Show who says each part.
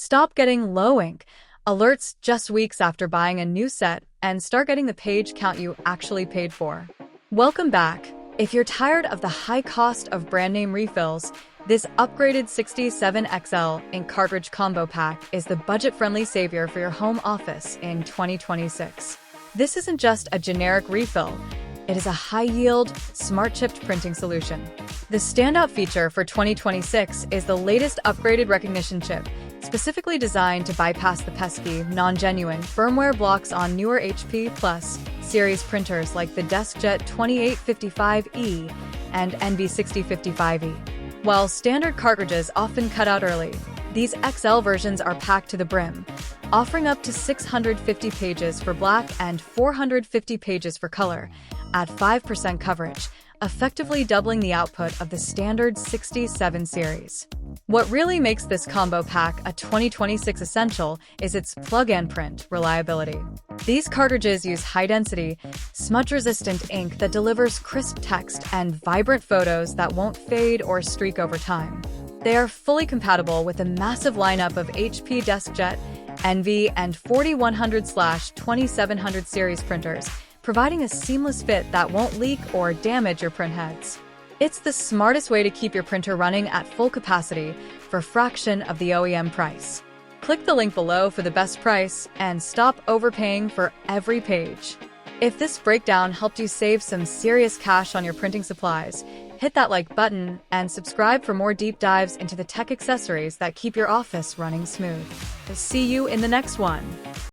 Speaker 1: Stop getting low ink alerts just weeks after buying a new set and start getting the page count you actually paid for. Welcome back. If you're tired of the high cost of brand name refills, this upgraded 67XL ink cartridge combo pack is the budget-friendly savior for your home office in 2026. This isn't just a generic refill. It is a high-yield, smart-chipped printing solution. The standout feature for 2026 is the latest upgraded recognition chip, specifically designed to bypass the pesky, non-genuine firmware blocks on newer HP Plus series printers like the DeskJet 2855E and Envy 6055E. While standard cartridges often cut out early, these XL versions are packed to the brim, offering up to 650 pages for black and 450 pages for color, at 5% coverage, effectively doubling the output of the standard 67 series. What really makes this combo pack a 2026 essential is its plug-and-print reliability. These cartridges use high-density, smudge-resistant ink that delivers crisp text and vibrant photos that won't fade or streak over time. They are fully compatible with a massive lineup of HP DeskJet, Envy, and 4100/2700 series printers, providing a seamless fit that won't leak or damage your print heads. It's the smartest way to keep your printer running at full capacity for a fraction of the OEM price. Click the link below for the best price and stop overpaying for every page. If this breakdown helped you save some serious cash on your printing supplies, hit that like button and subscribe for more deep dives into the tech accessories that keep your office running smooth. See you in the next one.